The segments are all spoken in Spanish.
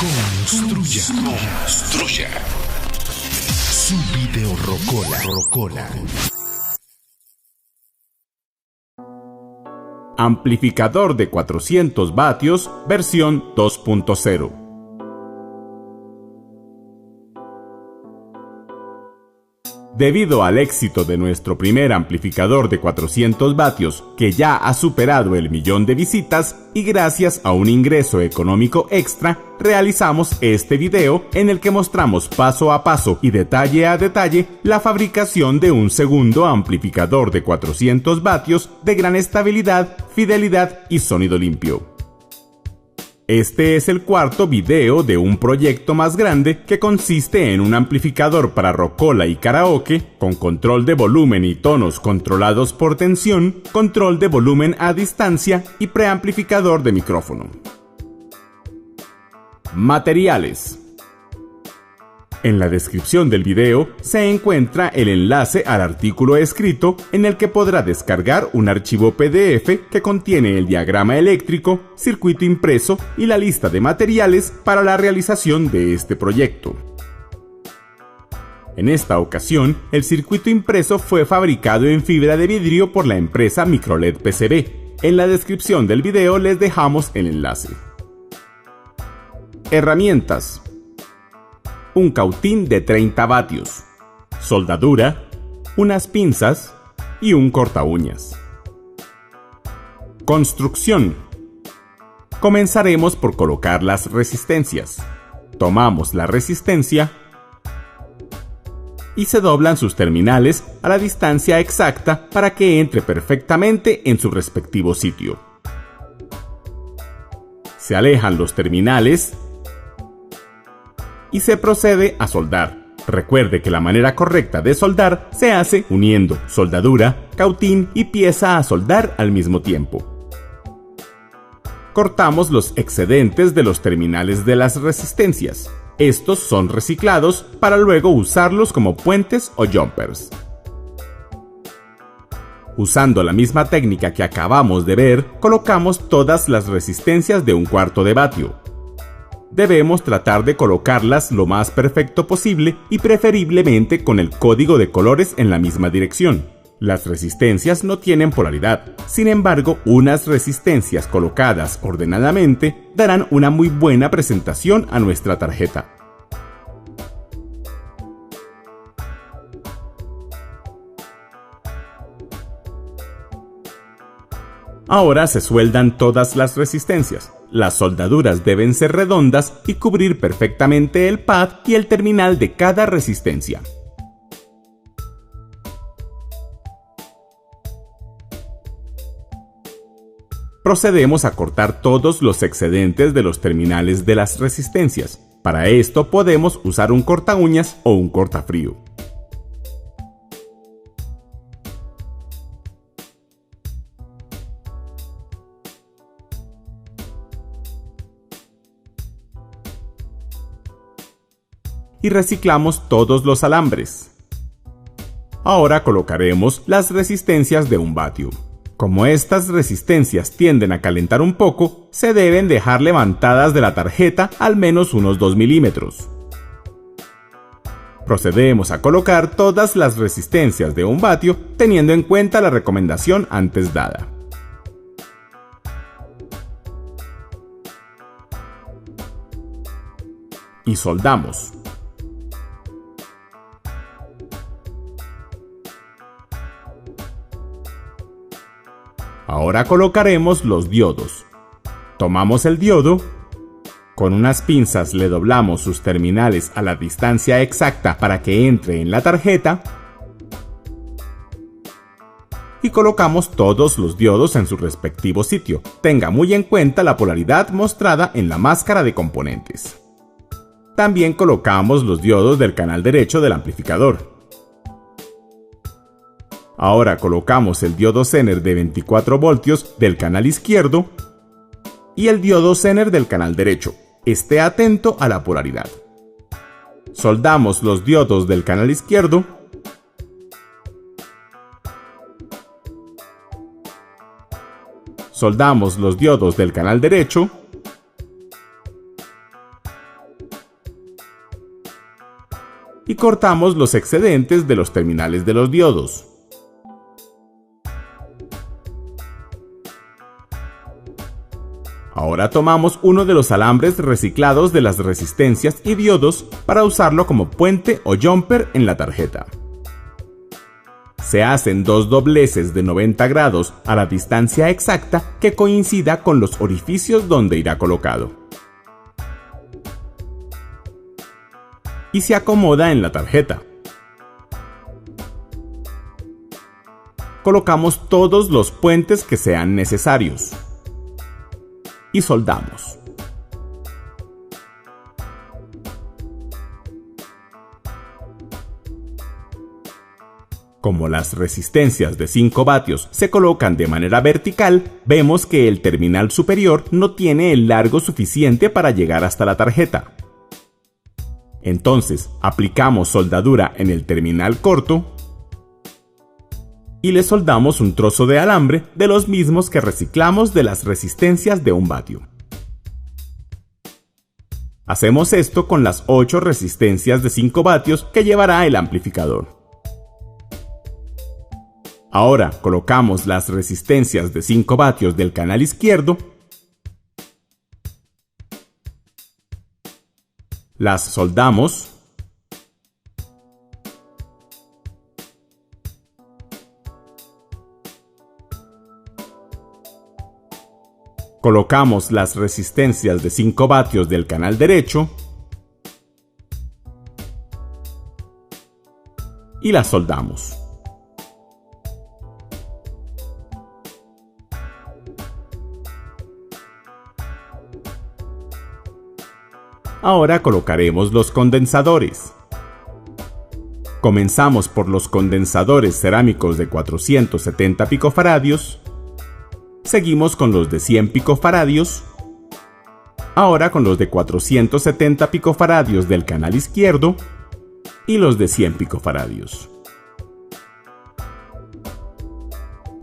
Construya su video rocola. Amplificador de 400 vatios, versión 2.0. Debido al éxito de nuestro primer amplificador de 400 vatios, que ya ha superado el 1.000.000 de visitas, y gracias a un ingreso económico extra, realizamos este video en el que mostramos paso a paso y detalle a detalle la fabricación de un segundo amplificador de 400 vatios de gran estabilidad, fidelidad y sonido limpio. Este es el cuarto video de un proyecto más grande que consiste en un amplificador para rocola y karaoke, con control de volumen y tonos controlados por tensión, control de volumen a distancia y preamplificador de micrófono. Materiales. En la descripción del video se encuentra el enlace al artículo escrito en el que podrá descargar un archivo PDF que contiene el diagrama eléctrico, circuito impreso y la lista de materiales para la realización de este proyecto. En esta ocasión, el circuito impreso fue fabricado en fibra de vidrio por la empresa Microled PCB. En la descripción del video les dejamos el enlace. Herramientas. Un cautín de 30 vatios, soldadura, unas pinzas y un cortaúñas. Construcción. Comenzaremos por colocar las resistencias. Tomamos la resistencia y se doblan sus terminales a la distancia exacta para que entre perfectamente en su respectivo sitio. Se alejan los terminales y se procede a soldar. Recuerde que la manera correcta de soldar se hace uniendo soldadura, cautín y pieza a soldar al mismo tiempo. Cortamos los excedentes de los terminales de las resistencias. Estos son reciclados para luego usarlos como puentes o jumpers. Usando la misma técnica que acabamos de ver, colocamos todas las resistencias de 1/4 de vatio. Debemos tratar de colocarlas lo más perfecto posible y preferiblemente con el código de colores en la misma dirección. Las resistencias no tienen polaridad, sin embargo, unas resistencias colocadas ordenadamente darán una muy buena presentación a nuestra tarjeta. Ahora se sueldan todas las resistencias. Las soldaduras deben ser redondas y cubrir perfectamente el pad y el terminal de cada resistencia. Procedemos a cortar todos los excedentes de los terminales de las resistencias. Para esto podemos usar un cortaúñas o un cortafrío. Y reciclamos todos los alambres. Ahora colocaremos las resistencias de 1 vatio. Como estas resistencias tienden a calentar un poco, se deben dejar levantadas de la tarjeta al menos unos 2 milímetros. Procedemos a colocar todas las resistencias de 1 vatio teniendo en cuenta la recomendación antes dada. Y soldamos. Ahora colocaremos los diodos. Tomamos el diodo, con unas pinzas le doblamos sus terminales a la distancia exacta para que entre en la tarjeta y colocamos todos los diodos en su respectivo sitio. Tenga muy en cuenta la polaridad mostrada en la máscara de componentes. También colocamos los diodos del canal derecho del amplificador. Ahora colocamos el diodo Zener de 24 voltios del canal izquierdo y el diodo Zener del canal derecho. Esté atento a la polaridad. Soldamos los diodos del canal izquierdo soldamos los diodos del canal derecho y cortamos los excedentes de los terminales de los diodos. Ahora tomamos uno de los alambres reciclados de las resistencias y diodos para usarlo como puente o jumper en la tarjeta. Se hacen dos dobleces de 90 grados a la distancia exacta que coincida con los orificios donde irá colocado. Y se acomoda en la tarjeta. Colocamos todos los puentes que sean necesarios. Y soldamos. Como las resistencias de 5 vatios se colocan de manera vertical, vemos que el terminal superior no tiene el largo suficiente para llegar hasta la tarjeta. Entonces, aplicamos soldadura en el terminal corto y le soldamos un trozo de alambre de los mismos que reciclamos de las resistencias de 1 vatio. Hacemos esto con las 8 resistencias de 5 vatios que llevará el amplificador. Ahora colocamos las resistencias de 5 vatios del canal izquierdo, las soldamos, colocamos las resistencias de 5 vatios del canal derecho y las soldamos. Ahora colocaremos los condensadores. Comenzamos por los condensadores cerámicos de 470 picofaradios. Seguimos con los de 100 picofaradios. Ahora con los de 470 picofaradios del canal izquierdo y los de 100 picofaradios.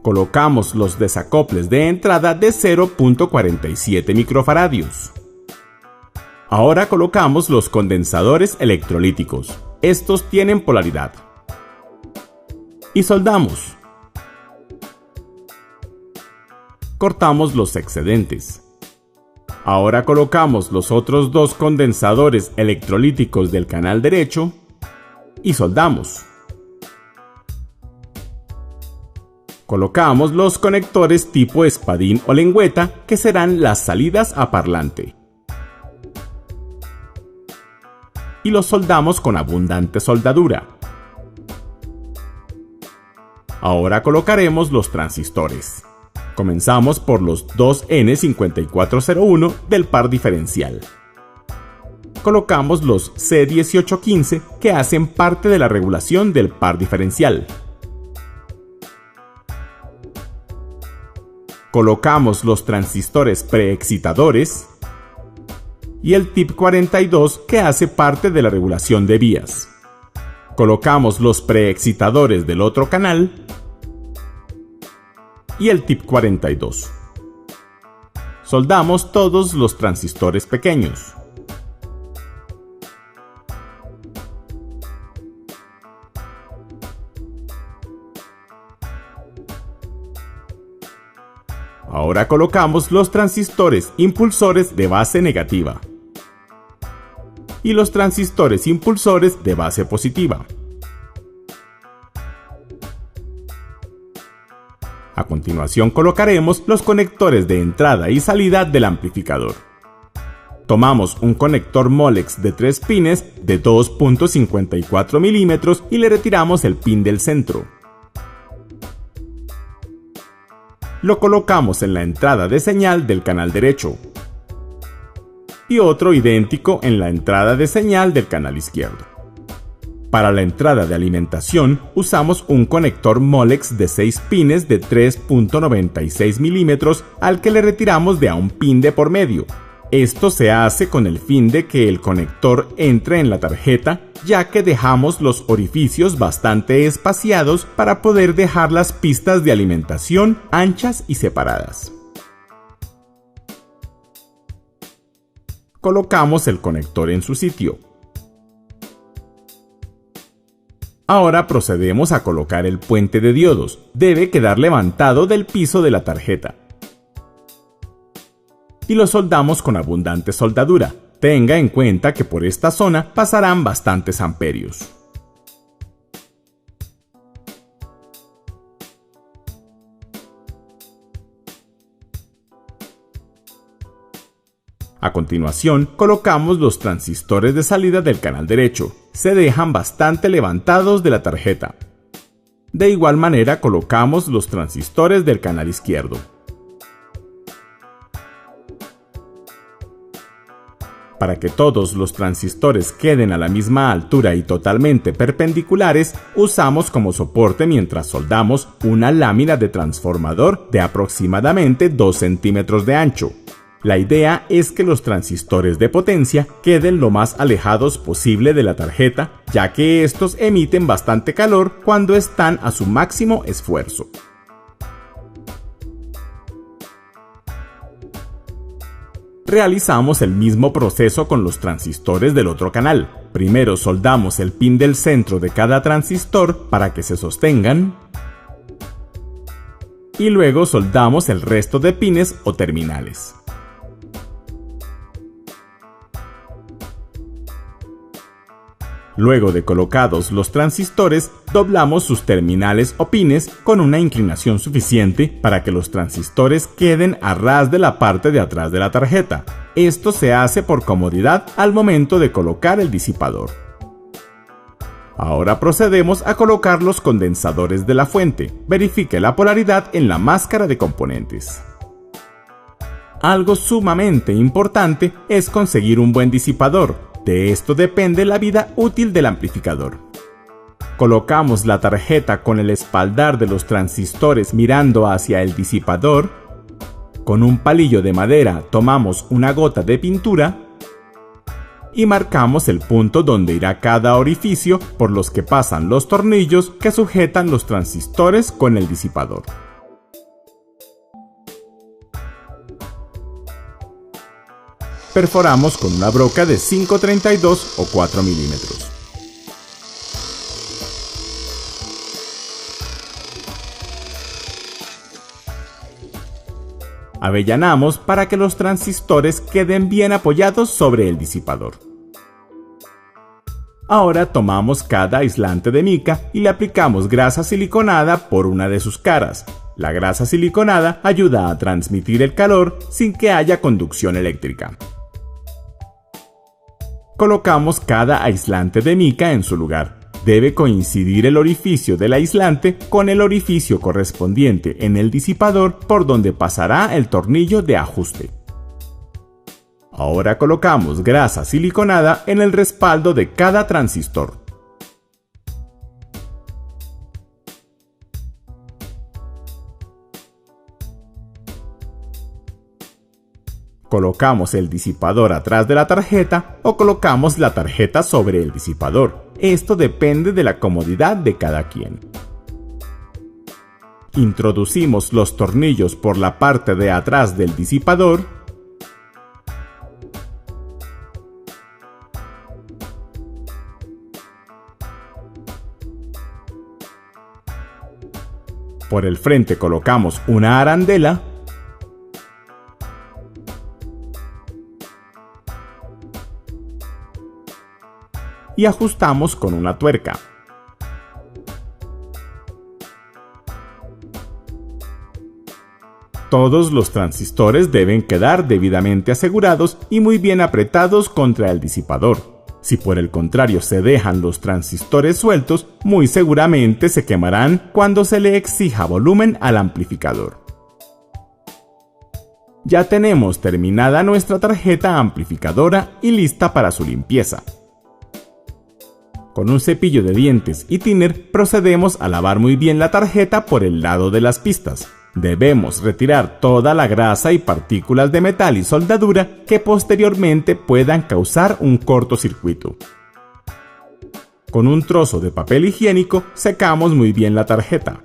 Colocamos los desacoples de entrada de 0.47 microfaradios. Ahora colocamos los condensadores electrolíticos. Estos tienen polaridad. Y soldamos. Cortamos los excedentes. Ahora colocamos los otros dos condensadores electrolíticos del canal derecho y soldamos. Colocamos los conectores tipo espadín o lengüeta que serán las salidas a parlante. Y los soldamos con abundante soldadura. Ahora colocaremos los transistores. Comenzamos por los 2N5401 del par diferencial. Colocamos los C1815 que hacen parte de la regulación del par diferencial. Colocamos los transistores preexcitadores y el tip 42 que hace parte de la regulación de vías. Colocamos los preexcitadores del otro canal y el tip 42. Soldamos todos los transistores pequeños. Ahora colocamos los transistores impulsores de base negativa y los transistores impulsores de base positiva. A continuación colocaremos los conectores de entrada y salida del amplificador. Tomamos un conector Molex de 3 pines de 2.54 milímetros y le retiramos el pin del centro. Lo colocamos en la entrada de señal del canal derecho y otro idéntico en la entrada de señal del canal izquierdo. Para la entrada de alimentación usamos un conector Molex de 6 pines de 3.96 milímetros al que le retiramos de a un pin de por medio. Esto se hace con el fin de que el conector entre en la tarjeta, ya que dejamos los orificios bastante espaciados para poder dejar las pistas de alimentación anchas y separadas. Colocamos el conector en su sitio. Ahora procedemos a colocar el puente de diodos. Debe quedar levantado del piso de la tarjeta. Y lo soldamos con abundante soldadura. Tenga en cuenta que por esta zona pasarán bastantes amperios. A continuación, colocamos los transistores de salida del canal derecho. Se dejan bastante levantados de la tarjeta. De igual manera, colocamos los transistores del canal izquierdo. Para que todos los transistores queden a la misma altura y totalmente perpendiculares, usamos como soporte mientras soldamos una lámina de transformador de aproximadamente 2 centímetros de ancho. La idea es que los transistores de potencia queden lo más alejados posible de la tarjeta, ya que estos emiten bastante calor cuando están a su máximo esfuerzo. Realizamos el mismo proceso con los transistores del otro canal. Primero soldamos el pin del centro de cada transistor para que se sostengan, y luego soldamos el resto de pines o terminales. Luego de colocados los transistores, doblamos sus terminales o pines con una inclinación suficiente para que los transistores queden a ras de la parte de atrás de la tarjeta. Esto se hace por comodidad al momento de colocar el disipador. Ahora procedemos a colocar los condensadores de la fuente. Verifique la polaridad en la máscara de componentes. Algo sumamente importante es conseguir un buen disipador. De esto depende la vida útil del amplificador. Colocamos la tarjeta con el espaldar de los transistores mirando hacia el disipador. Con un palillo de madera tomamos una gota de pintura y marcamos el punto donde irá cada orificio por los que pasan los tornillos que sujetan los transistores con el disipador. Perforamos con una broca de 5/32 o 4 milímetros. Avellanamos para que los transistores queden bien apoyados sobre el disipador. Ahora tomamos cada aislante de mica y le aplicamos grasa siliconada por una de sus caras. La grasa siliconada ayuda a transmitir el calor sin que haya conducción eléctrica. Colocamos cada aislante de mica en su lugar. Debe coincidir el orificio del aislante con el orificio correspondiente en el disipador por donde pasará el tornillo de ajuste. Ahora colocamos grasa siliconada en el respaldo de cada transistor. Colocamos el disipador atrás de la tarjeta o colocamos la tarjeta sobre el disipador. Esto depende de la comodidad de cada quien. Introducimos los tornillos por la parte de atrás del disipador por el frente colocamos una arandela y ajustamos con una tuerca. Todos los transistores deben quedar debidamente asegurados y muy bien apretados contra el disipador. Si por el contrario se dejan los transistores sueltos, muy seguramente se quemarán cuando se le exija volumen al amplificador. Ya tenemos terminada nuestra tarjeta amplificadora y lista para su limpieza. Con un cepillo de dientes y thinner procedemos a lavar muy bien la tarjeta por el lado de las pistas. Debemos retirar toda la grasa y partículas de metal y soldadura que posteriormente puedan causar un cortocircuito. Con un trozo de papel higiénico secamos muy bien la tarjeta.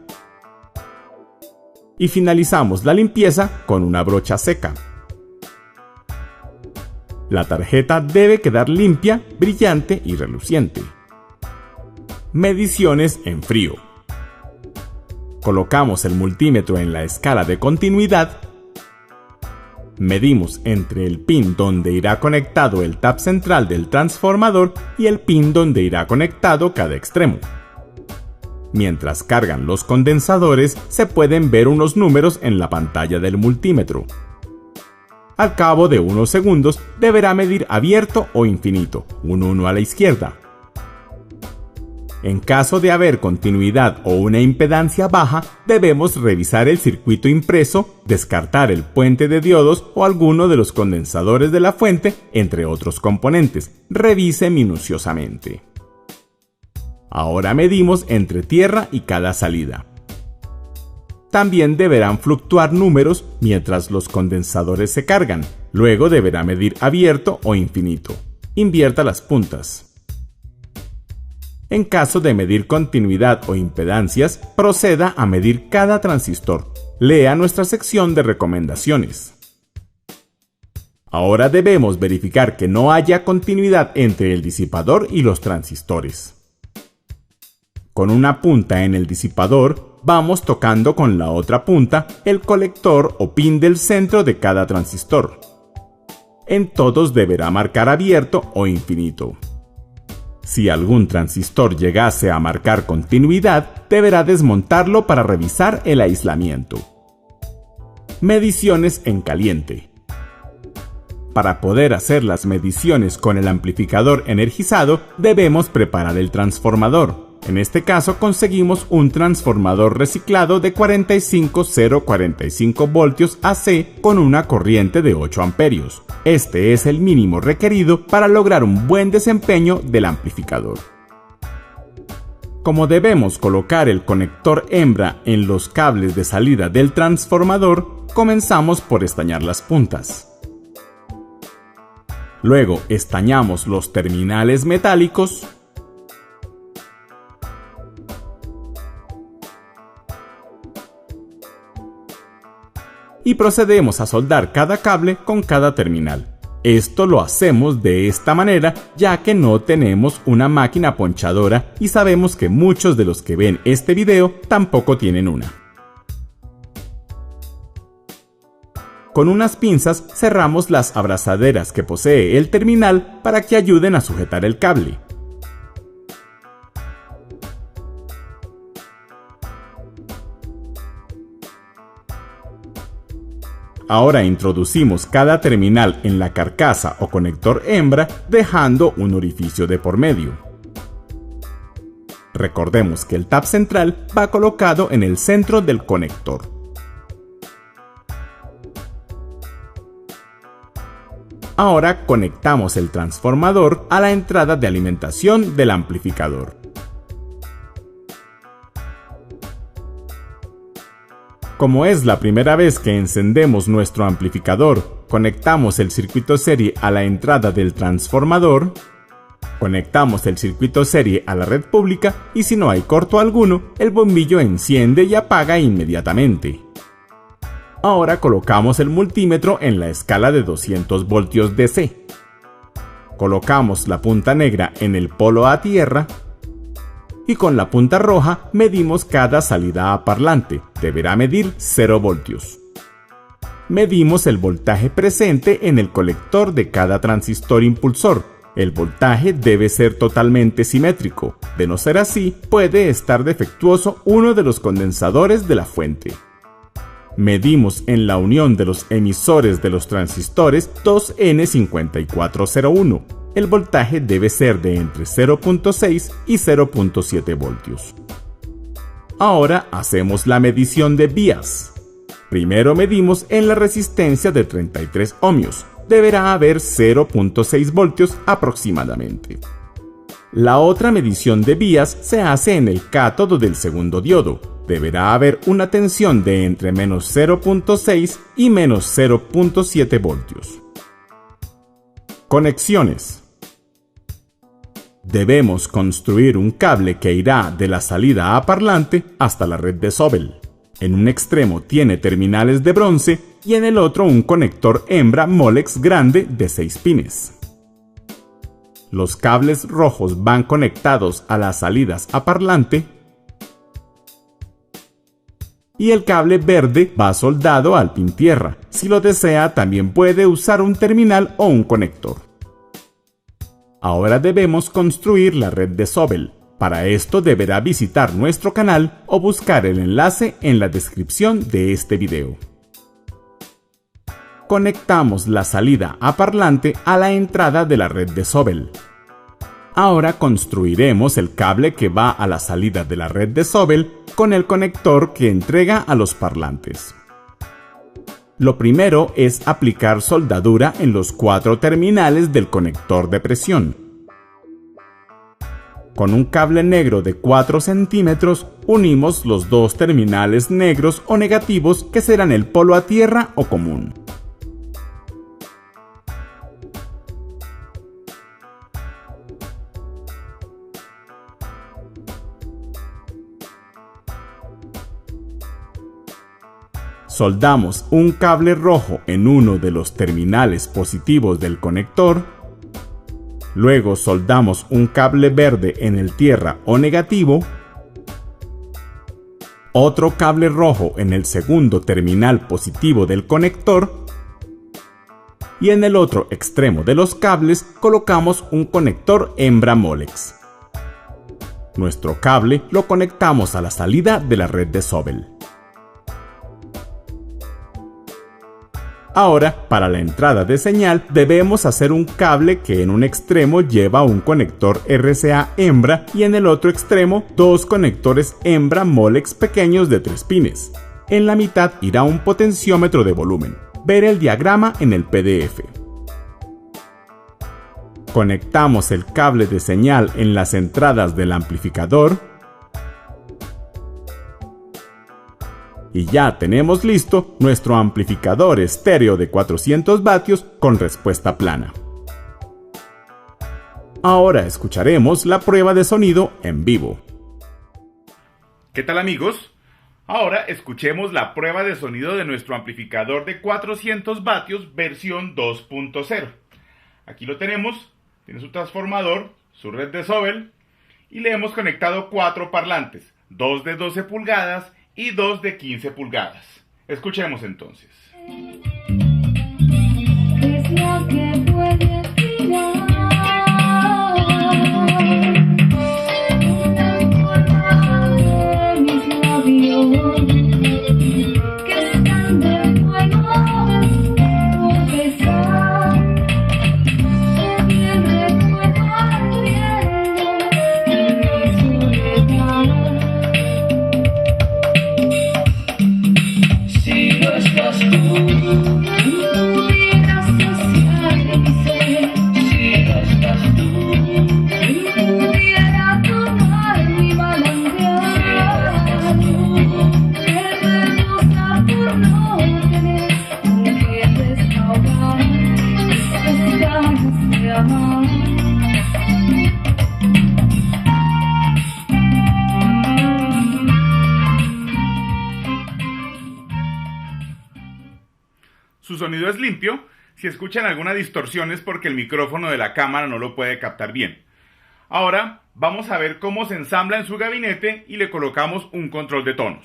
Y finalizamos la limpieza con una brocha seca. La tarjeta debe quedar limpia, brillante y reluciente. Mediciones en frío. Colocamos el multímetro en la escala de continuidad. Medimos entre el pin donde irá conectado el tap central del transformador y el pin donde irá conectado cada extremo. Mientras cargan los condensadores, se pueden ver unos números en la pantalla del multímetro. Al cabo de unos segundos, deberá medir abierto o infinito, un 1 a la izquierda. En caso de haber continuidad o una impedancia baja, debemos revisar el circuito impreso, descartar el puente de diodos o alguno de los condensadores de la fuente, entre otros componentes. Revise minuciosamente. Ahora medimos entre tierra y cada salida. También deberán fluctuar números mientras los condensadores se cargan. Luego deberá medir abierto o infinito. Invierta las puntas. En caso de medir continuidad o impedancias, proceda a medir cada transistor. Lea nuestra sección de recomendaciones. Ahora debemos verificar que no haya continuidad entre el disipador y los transistores. Con una punta en el disipador, vamos tocando con la otra punta el colector o pin del centro de cada transistor. En todos deberá marcar abierto o infinito. Si algún transistor llegase a marcar continuidad, deberá desmontarlo para revisar el aislamiento. Mediciones en caliente. Para poder hacer las mediciones con el amplificador energizado, debemos preparar el transformador. En este caso conseguimos un transformador reciclado de 45045 voltios AC con una corriente de 8 amperios. Este es el mínimo requerido para lograr un buen desempeño del amplificador. Como debemos colocar el conector hembra en los cables de salida del transformador, comenzamos por estañar las puntas. Luego estañamos los terminales metálicos. Y procedemos a soldar cada cable con cada terminal. Esto lo hacemos de esta manera ya que no tenemos una máquina ponchadora y sabemos que muchos de los que ven este video tampoco tienen una. Con unas pinzas cerramos las abrazaderas que posee el terminal para que ayuden a sujetar el cable. Ahora introducimos cada terminal en la carcasa o conector hembra, dejando un orificio de por medio. Recordemos que el tap central va colocado en el centro del conector. Ahora conectamos el transformador a la entrada de alimentación del amplificador. Como es la primera vez que encendemos nuestro amplificador, conectamos el circuito serie a la entrada del transformador, conectamos el circuito serie a la red pública y si no hay corto alguno, el bombillo enciende y apaga inmediatamente. Ahora colocamos el multímetro en la escala de 200 voltios DC. Colocamos la punta negra en el polo a tierra y con la punta roja medimos cada salida a parlante. Deberá medir 0 voltios. Medimos el voltaje presente en el colector de cada transistor impulsor. El voltaje debe ser totalmente simétrico. De no ser así, puede estar defectuoso uno de los condensadores de la fuente. Medimos en la unión de los emisores de los transistores 2N5401. El voltaje debe ser de entre 0.6 y 0.7 voltios. Ahora hacemos la medición de vías. Primero medimos en la resistencia de 33 ohmios. Deberá haber 0.6 voltios aproximadamente. La otra medición de vías se hace en el cátodo del segundo diodo. Deberá haber una tensión de entre menos 0.6 y menos 0.7 voltios. Conexiones. Debemos construir un cable que irá de la salida a parlante hasta la red de Sobel. En un extremo tiene terminales de bronce y en el otro un conector hembra Molex grande de 6 pines. los cables rojos van conectados a las salidas a parlante y el cable verde va soldado al pin tierra. Si lo desea, también puede usar un terminal o un conector. Ahora debemos construir la red de Sobel. Para esto deberá visitar nuestro canal o buscar el enlace en la descripción de este video. Conectamos la salida a parlante a la entrada de la red de Sobel. Ahora construiremos el cable que va a la salida de la red de Sobel con el conector que entrega a los parlantes. Lo primero es aplicar soldadura en los 4 terminales del conector de presión. Con un cable negro de 4 centímetros unimos los 2 terminales negros o negativos que serán el polo a tierra o común. Soldamos un cable rojo en uno de los terminales positivos del conector. Luego soldamos un cable verde en el tierra o negativo. Otro cable rojo en el segundo terminal positivo del conector. Y en el otro extremo de los cables colocamos un conector hembra Molex. Nuestro cable lo conectamos a la salida de la red de Sobel. Ahora, para la entrada de señal, debemos hacer un cable que en un extremo lleva un conector RCA hembra y en el otro extremo 2 conectores hembra Molex pequeños de 3 pines. En la mitad irá un potenciómetro de volumen. Ver el diagrama en el PDF. Conectamos el cable de señal en las entradas del amplificador. Y ya tenemos listo nuestro amplificador estéreo de 400 vatios con respuesta plana. Ahora escucharemos la prueba de sonido en vivo. ¿Qué tal, amigos? Ahora escuchemos la prueba de sonido de nuestro amplificador de 400 vatios versión 2.0. Aquí lo tenemos, tiene su transformador, su red de Sobel y le hemos conectado 4 parlantes, 2 de 12 pulgadas y 2 de 15 pulgadas. Escuchemos entonces. Es lo que puede tirar. Una forma de mis labios que están de fuego por besar. También recuerdo ardiendo en mi soledad. Su sonido es limpio. Si escuchan alguna distorsión es porque el micrófono de la cámara no lo puede captar bien. Ahora vamos a ver cómo se ensambla en su gabinete y le colocamos un control de tonos.